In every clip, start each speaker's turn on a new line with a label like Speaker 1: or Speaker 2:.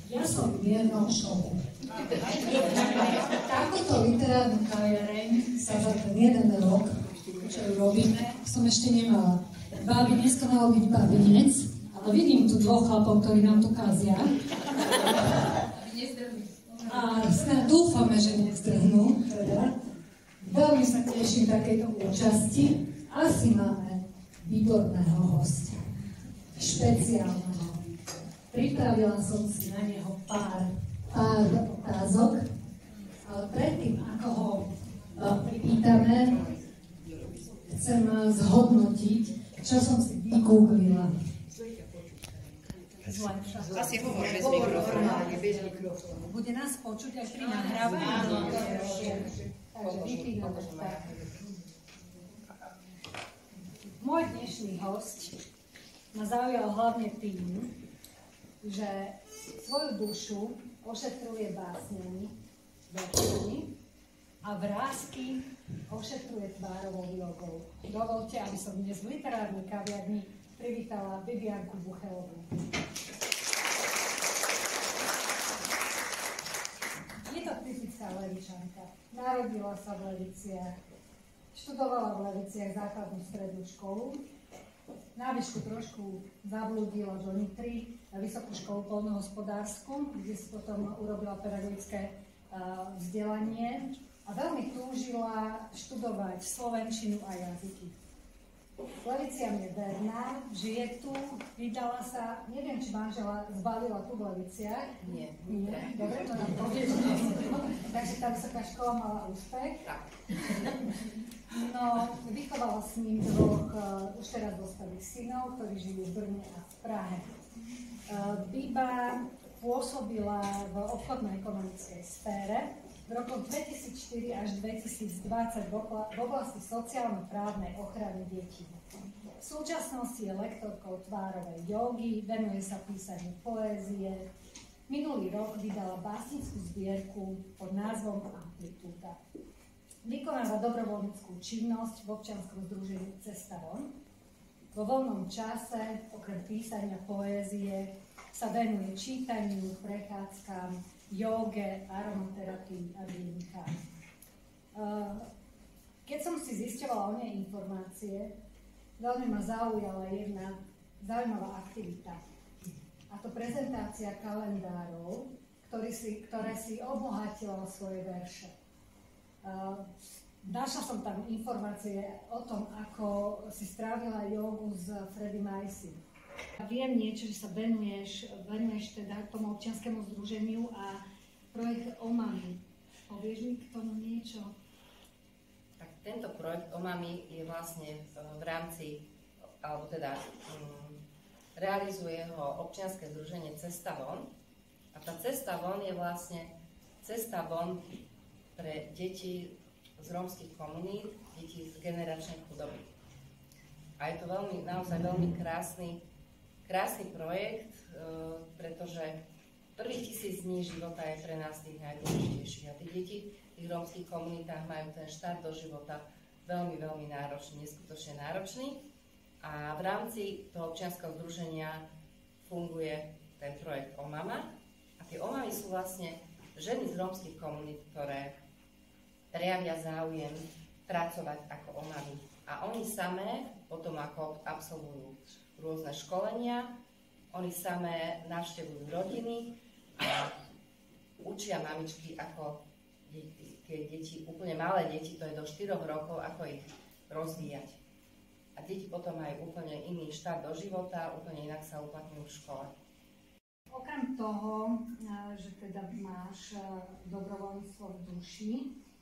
Speaker 1: Ja som v miernom šoku. Takúto literárnu kaviareň sa za ten jeden rok, čo ju robíme, som ešte nemala. Bábi, dneska malo byť babinec, ale vidím tu dvoch chlapov, ktorí nám tu kazia. A snad dúfame, že nezdrhnú. Teda. Veľmi sa teším takejto účasti. Asi máme výborného hostia. Špeciálneho. Pripravila som si na neho pár otázok, ale predtým, ako ho privítame, chcem zhodnotiť, čo som si vygooglila.
Speaker 2: Asi hovor bez mikrofónu.
Speaker 1: Bude nás počuť aj pri nahrávaní? Takže vypíname tak. Môj dnešný host ma zaujal hlavne tým, že svoju dušu ošetruje básňami, veršami a vrásky ošetruje tvárovou jogou. Dovolte, aby som dnes v literárnej kaviarni privítala Bibianku Buchelovú. Je to typická Levičanka. Narodila sa v Leviciach, študovala v Leviciach základnú strednú školu, na výšku trošku zablúdila do Nitry na Vysokú školu poľnohospodársku, kde si potom urobila pedagogické vzdelanie a veľmi túžila študovať slovenčinu a jazyky. Leviciam je verná, žije tu, vydala sa, neviem, či manžela zbalila tu v Leviciach.
Speaker 2: Nie.
Speaker 1: Dobre, to nám povieš. Takže tá vysoká škola mala úspech.
Speaker 2: Tak.
Speaker 1: No, vychovala s ním dvoch už teraz dospelých synov, ktorí žijú v Brne a v Prahe. Biba pôsobila v obchodno-ekonomickej sfére. V rokoch 2004 až 2020 v oblasti sociálno-právnej ochrany detí. V súčasnosti je lektorkou tvárovej jógy, venuje sa písaniu poézie. Minulý rok vydala básnickú zbierku pod názvom Amplitúda. Vykonáva dobrovoľníckú činnosť v občianskom združení Cesta von. Vo voľnom čase, okrem písania poézie, sa venuje čítaniu, prechádzkam, jóge, aromaterapii a dýchám. Keď som si zisťovala o nej informácie, veľmi ma zaujala jedna zaujímavá aktivita. A to prezentácia kalendárov, ktoré si obohatila svoje verše. Našla som tam informácie o tom, ako si strávila jogu s Freddie Macy. Viem niečo, že sa venuješ teda tomu občianskému združeniu a projekt Omami. Povieš mi k tomu niečo?
Speaker 2: Tak tento projekt Omami je vlastne v rámci, alebo teda realizuje ho občianske združenie Cesta von. A tá Cesta von je vlastne cesta von pre deti z rómskych komunít, deti z generačnej chudoby. A je to naozaj veľmi krásny projekt, pretože prvých 1000 dní života je pre nás tých najdôležitejších. A tí deti v tých rómskych komunitách majú ten štart do života veľmi, veľmi náročný, neskutočne náročný. A v rámci toho občianskeho združenia funguje ten projekt Omama. A tie Omamy sú vlastne ženy z rómskych komunít, ktoré prejavia záujem pracovať ako Omamy. A oni samé, potom ako absolvujú rôzne školenia, oni samé navštevujú rodiny a učia mamičky, ako tie deti, úplne malé deti, to je do 4 rokov, ako ich rozvíjať. A deti potom majú úplne iný štart do života, úplne inak sa uplatňujú v škole.
Speaker 1: Okrem toho, že teda máš dobrovoľníctvo v duši,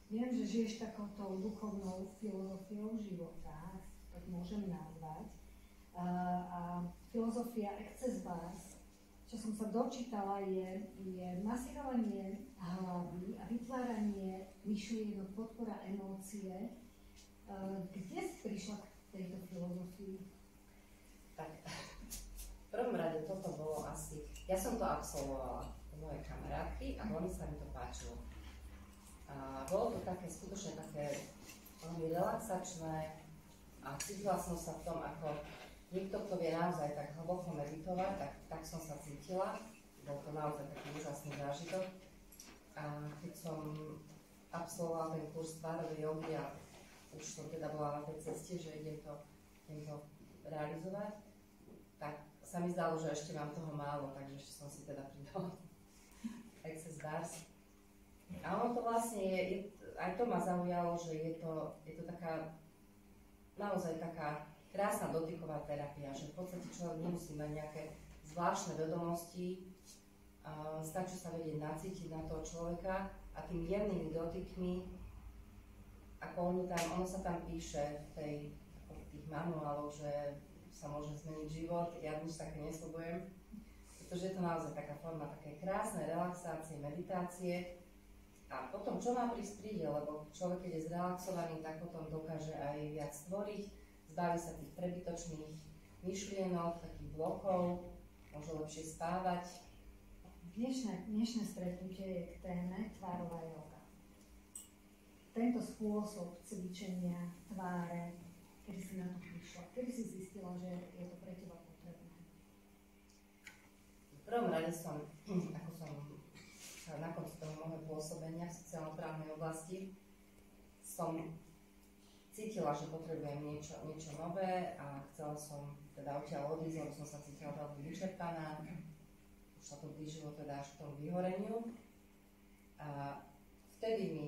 Speaker 1: viem, že žiješ takouto duchovnou filozofiou života, tak môžem nazvať. A filozofia Exces Vars, čo som sa dočítala, je masírovanie hlavy a vytváranie myšlienok, podpora emócie. Kde si prišla k tejto filozofii?
Speaker 2: Tak, v prvom rade toto bolo asi, ja som to absolvovala u mojej kamarátky a veľmi sa mi to páčilo. A bolo to také, skutočne také veľmi relaxačné a cítila som sa v tom, ako niekto, kto vie naozaj tak hlboko meditovať, tak som sa cítila. bol to naozaj taký úžasný zážitok. A keď som absolvovala ten kurz tvárovej jogy a už som teda bola na tej ceste, že idem to realizovať, tak sa mi zdalo, že ešte mám toho málo, takže ešte som si teda pridala Access Bars. A ono to vlastne aj to ma zaujalo, že je to taká, naozaj taká krásna dotyková terapia, že v podstate človek nemusí mať nejaké zvláštne vedomosti, stačí sa vedieť nacítiť na toho človeka a tými jemnými dotykmi, ako ono sa tam píše v tých manuáloch, že sa môže zmeniť život, ja nič také nesľubujem, pretože je to naozaj taká forma také krásnej relaxácie, meditácie. A potom, čo má prísť, príde, lebo človek, keď je zrelaxovaný, tak potom dokáže aj viac stvoriť, zbaví sa tých prebytočných myšlienok, takých blokov, môže lepšie spávať.
Speaker 1: Dnešné stretnutie je k téme tvárová joga. Tento spôsob cvičenia tváre, kedy si na to prišla, kedy si zistila, že je to pre teba potrebné?
Speaker 2: V prvom rade ako som na konci toho môjho pôsobenia v sociálno-právnej oblasti, som cítila, že potrebujem niečo nové a chcela som teda odtiaľ odísť, lebo som sa cítila veľmi vyčerpaná. Už sa to blížilo teda až k tomu vyhoreniu. A vtedy mi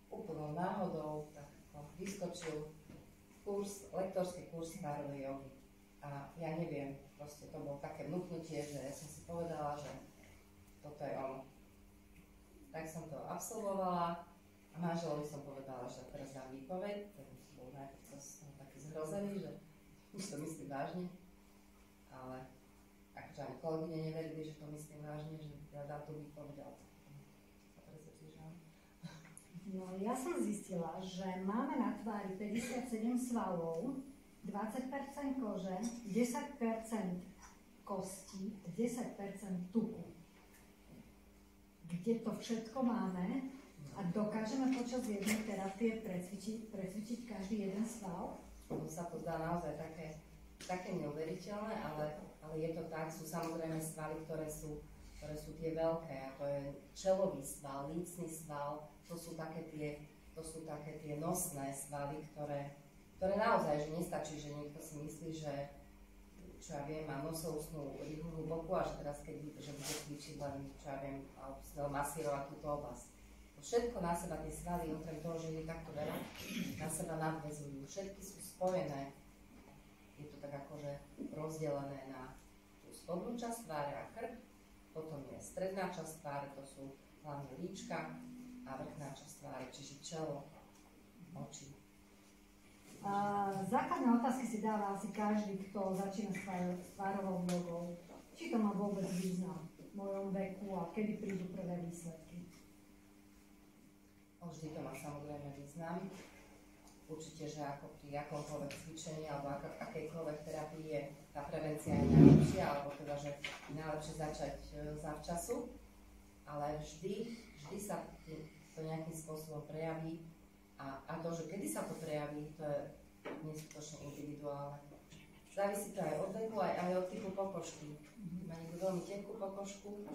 Speaker 2: úplnou náhodou tak vyskočil lektorský kurz tvárovej jogy. A ja neviem, proste to bolo také vnúknutie, že ja som si povedala, že toto je ono. Tak som to absolvovala a manželovi som povedala, že teraz dám výpoveď, ten bol najprv taký zhrozený, že už to myslím vážne, ale akože ani kolegyne neverili, že to myslím vážne, že ja dám tú výpoveď, ale sa presvedčížam.
Speaker 1: No, ja som zistila, že máme na tvári 57 svalov, 20% kože, 10% kosti, 10% tuku. Kde to všetko máme a dokážeme počas jednej terapie precvičiť každý jeden sval?
Speaker 2: To sa to zdá naozaj také neuveriteľné, ale je to tak, sú samozrejme svaly, ktoré sú tie veľké, a to je čelový sval, lícny sval, to sú také tie nosné svaly, ktoré naozaj, že nestačí, že niekto si myslí, že čo ja viem, má nosovústnu rýchlu boku a že teraz keď že bude cvičiť len, čo ja viem, alebo si dal masírovať túto oblasť. To všetko na seba, tie svaly, okrem toho, že je takto veľa, na seba nadväzujú. Všetky sú spojené. Je to tak akože rozdelené na tú spodnú časť tváre a krk, potom je stredná časť tváre, to sú hlavne líčka a vrchná časť tváre, čiže čelo, oči.
Speaker 1: Základné otázky si dáva asi každý, kto začína s tvárovou jogou. Či to má vôbec význam v mojom veku a kedy prídu prvé výsledky?
Speaker 2: Vždy to má samozrejme význam. Určite, že ako pri akomkoľvek cvičení alebo akejkoľvek terapii je tá prevencia je najlepšia, alebo teda, že je najlepšie začať zavčasu, ale vždy sa to nejakým spôsobom prejaví. A to, že kedy sa to prejaví, to je neskutočne individuálne. Závisí to aj od veku, aj od typu pokožky. Má niekto veľmi tenkú pokožku,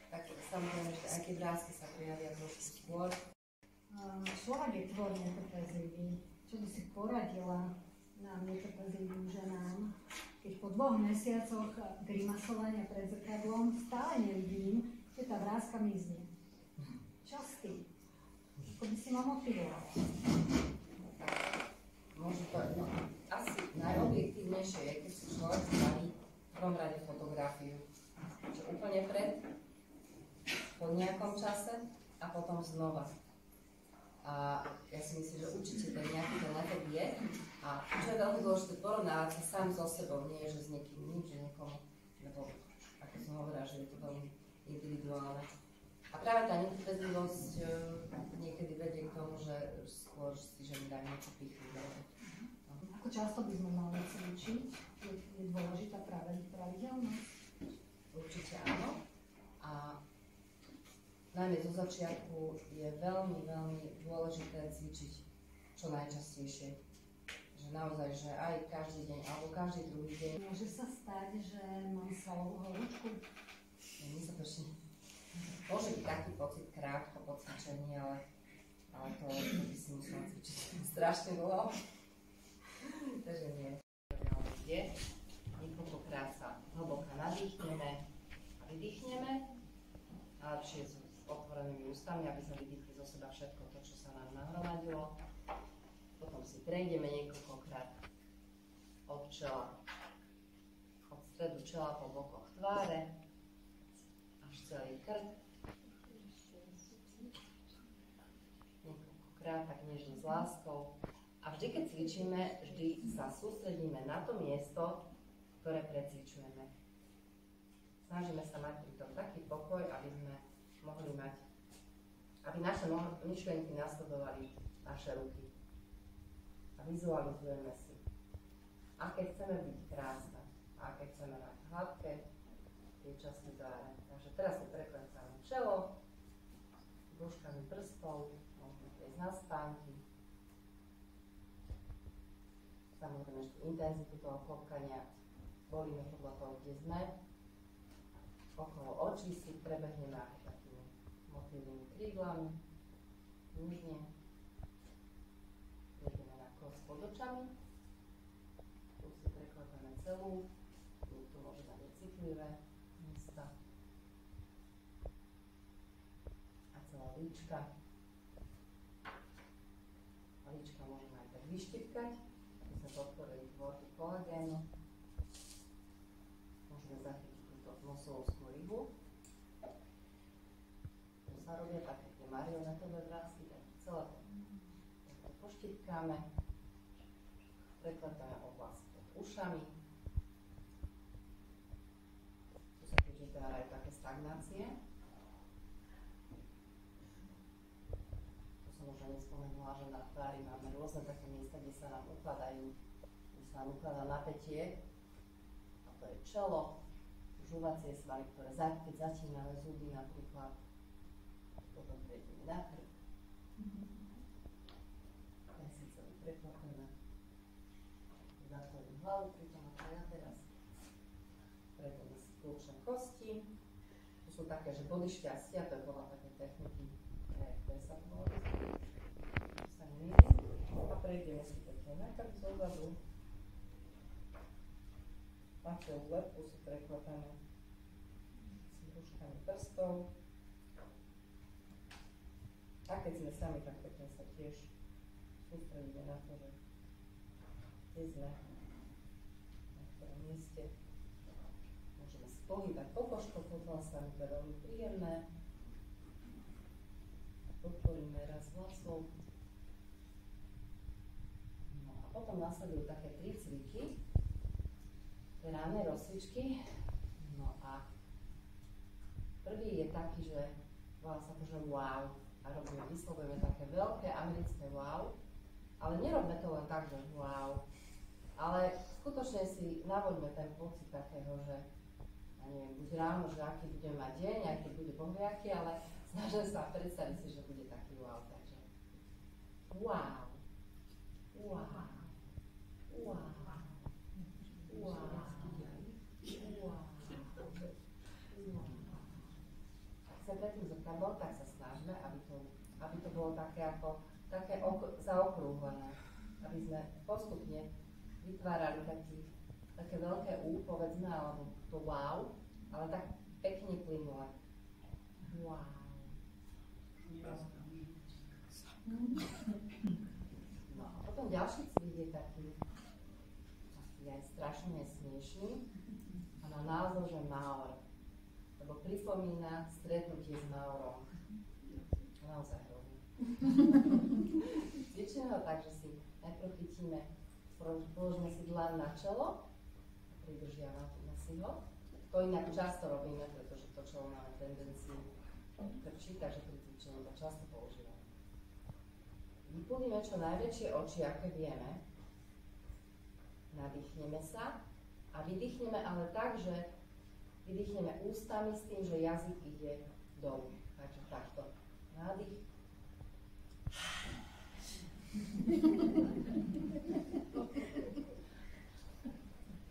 Speaker 2: tak samozrejme, že aj tie vrásky sa prejavia trošku skôr.
Speaker 1: Človek je tvor netrpezlivý. Čo by si poradila nám netrpezlivým ženám, keď po 2 mesiacoch grimasovania pred zrkadlom stále nevidím, že tá vrázka mizne? Čo s tým? Ako by si ma motivovala?
Speaker 2: Môže to, asi najobjektívnejšie je, keď si človek staví v prvom rade fotografiu. Čiže úplne po nejakom čase a potom znova. A ja si myslím, že určite ten nejaký ten efekt je. A čo je veľmi dôležité, porovnávať sa sám so sebou, nie že s niekým iným, že niekomu, lebo ako som hovorila, že je to veľmi individuálne. A práve tá netrpezlivosť niekedy vedie k tomu, že skôr si ženy dajú niečo pichnúť.
Speaker 1: Ako často by sme mali cvičiť? Je dôležitá práve pravidelnosť?
Speaker 2: Určite áno. A najmä zo začiatku je veľmi, veľmi dôležité cvičiť čo najčastejšie. Že naozaj, že aj každý deň alebo každý druhý deň.
Speaker 1: Môže sa stať, že mám svalovú horúčku?
Speaker 2: Môže byť taký pocit krátko po cvičení, ale to by si musela cvičiť strašne dlho. Takže nie. Je. Niekoľkokrát sa hlboko nadýchneme a vydýchneme. Najlepšie sú s otvorenými ústami, aby sme vydýchli zo seba všetko to, čo sa nám nahromadilo. Potom si prejdeme niekoľkokrát od čela, od stredu čela po bokoch tváre, až celý krk. Niekoľkokrát tak nežne s láskou. A vždy, keď cvičíme, vždy sa sústredíme na to miesto, ktoré precvičujeme. Snažíme sa mať pri tom taký pokoj, aby sme mohli mať, aby naše myšlienky nasledovali naše ruky. A vizualizujeme si, aké chceme byť krásne, a aké chceme mať hladké tie časti tváre. Takže teraz si preklecáme čelo, dĺžkami prstov, môžeme prejsť na spánky. Samozrejme, že intenzitu toho klopkania volíme podľa toho, kde sme. Okolo očí si prebehneme ako takými motýlnymi krídlami, nížne. Prejdeme na kosť pod očami. Tu si preklepeme celú. Tu môže mať citlivé miesta. A celá líčka. A líčka môžeme aj tak vyštipkať. Podporili tvorbu kolagénu. Môžeme zachytiť túto nosolovskú rybu. Tu sa robia také tie marionetové vrásky, tak celé to poštipkáme. Preklepeme oblasť pod ušami. Tu sa tiež vytvárajú také stagnácie. Tu som už nespomenula, že na tvári máme rôzne také miesta, kde sa nám ukladá napätie, a to je čelo, žuvacie svaly, ktoré keď začíname zuby napríklad, potom prejdeme na krk. Aj si celý preklopíme. Zatvorím hlavu, pritom ako ja teraz. Prejdeme si kľúčne kosti. Tu sú také, že body šťastia, to je podľa také techniky, ktoré sa to bolo vyzvať. Tu sa nemýlim. A prejdeme si pekne na krk zozadu. Na celú lepku si preklepeme s dĺžkami prstov. A keď sme sami, tak pekne sa tiež sústredíme na to, že kde sme, na ktorom mieste. Môžeme si pohybať pokožkou pod vlasami, to je veľmi príjemné. Podporíme raz vlasov. No a potom nasledujú také 3 cviky. Ranné rozcvičky. No a prvý je taký, že volá sa to, že wow. A vyslovujeme také veľké americké wow. Ale nerobme to len tak, že wow. Ale skutočne si navoďme ten pocit takého, že ja neviem, buď ráno, že aký budeme mať deň, aký bude bohviaký, ale snažím sa predstaviť si, že bude taký wow. Takže wow. Wow. Wow. Wow. Ak sa predtým zrkadlo, tak sa snažme, aby to bolo také zaokrúhlené. Aby sme postupne vytvárali také veľké U, povedzme, alebo to wow, ale tak pekne plynule. Wow. No a potom ďalší cvik je taký aj strašne smiešný a má názov, že Maor, lebo pripomína stretnutie s Maorom. Naozaj hrozné. Cvičíme ho tak, že si najprv chytíme, položíme si dlaň na čelo a pridržiavame si ho. To inak často robíme, pretože to čelo máme tendenciu krčiť, takže pri cvičení to často používame. Vypúlime čo najväčšie oči, aké vieme. Nadýchneme sa a vydýchneme, ale tak, že vydýchneme ústami s tým, že jazyk ide dolu. Takže takto. Nádych.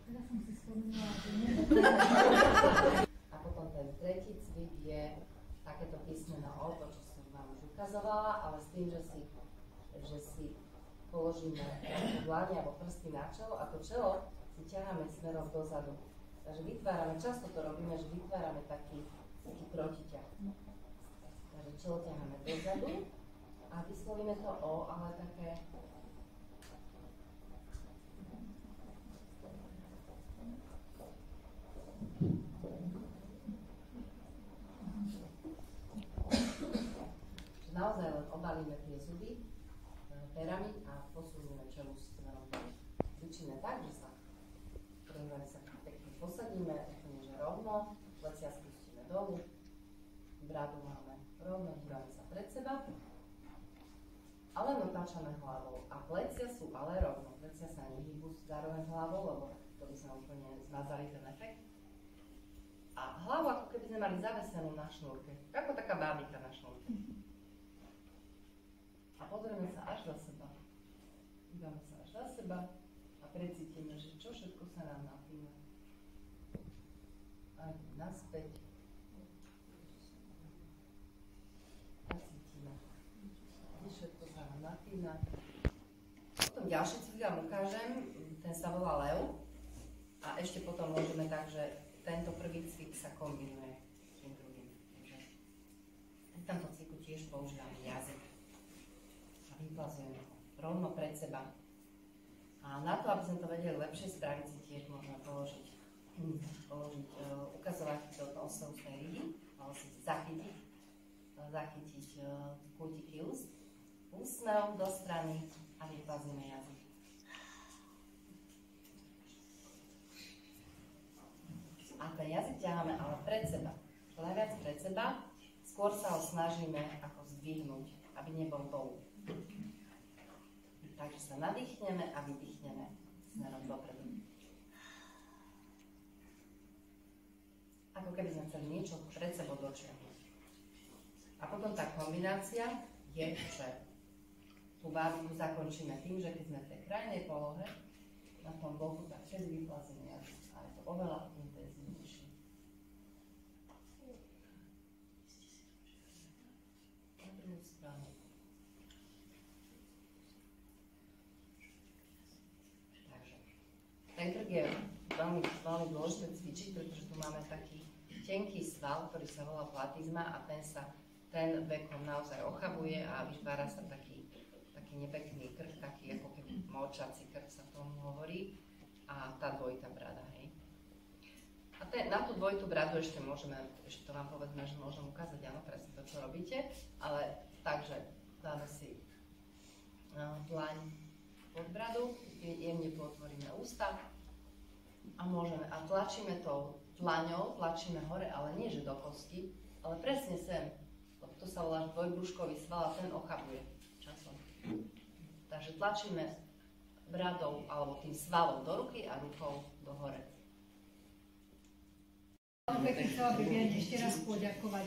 Speaker 1: Teraz som si spomínala, že nie.
Speaker 2: A potom ten tretí takéto písmeno O, to, čo som vám už ukazovala, ale s tým, že si položíme dlane alebo prsty na čelo a to čelo si ťaháme smerom dozadu. Takže vytvárame, často to robíme, že vytvárame taký protiťah. Takže čelo ťaháme dozadu a vyslovíme to O, ale také naozaj len obalíme tie zuby perami a posunieme čelus smerom dolu. Cvičíme tak, že sa pekne posadíme, úplne že rovno, plecia spustíme dolu, bradu máme rovno, dívame sa pred seba, ale natáčame hlavou a plecia sú ale rovno, plecia sa nehýbu zároveň hlavou, lebo to by sme úplne zmazali ten efekt. A hlavu ako keby sme mali zavesenú na šnúrke, ako taká bábika na šnúrke. A pozrieme sa až za seba. Dívame sa až za seba a precítime, že čo všetko sa nám napína. A naspäť. A cítime. Kde všetko sa nám napína. Potom ďalší cvik vám ukážem, ten sa volá Lev. A ešte potom môžeme tak, že tento prvý cvik sa kombinuje s tým druhým. V tomto cviku tiež používame jazyk. Vyplazujeme rovno pred seba. A na to, aby sme to vedeli lepšie spraviť, si tiež môžeme položiť ukazovateľ do oslovnej ryby, alebo si zachytiť kútiky úst, úsmev do strany a vyplazíme jazyk. A ten jazyk ťaháme ale pred seba. Čo najviac pred seba, skôr sa ho snažíme ako zdvihnúť, aby nebol dolu. Takže sa nadýchneme a vydýchneme smerom dopredu. Ako keby sme chceli niečo pred sebou dočiahnuť. A potom tá kombinácia je, že tú bábiku zakončíme tým, že keď sme v tej krajnej polohe, na tom boku, tak vtedy vyplazíme jazyk. A je to oveľa intenzívnejšie. Na druhú stranu. Ten krk je veľmi dôležité cvičiť, pretože tu máme taký tenký sval, ktorý sa volá platizma a ten vekom naozaj ochabuje a vytvára sa taký nepekný krk, taký ako keby močací krk sa tomu hovorí a tá dvojitá brada, hej. A na tú dvojitú bradu ešte to vám povedzme, že môžem ukázať, áno, presne to, čo robíte, ale takže dáme si dlaň pod bradu, jemne potvoríme ústa a tlačíme tou dlaňou, tlačíme hore, ale nie že do kosti, ale presne sem. To sa volá dvojbrúškový sval a ten ochabuje časom. Takže tlačíme bradou alebo tým svalom do ruky a rukou do hore.
Speaker 1: Chcela by ešte raz poďakovať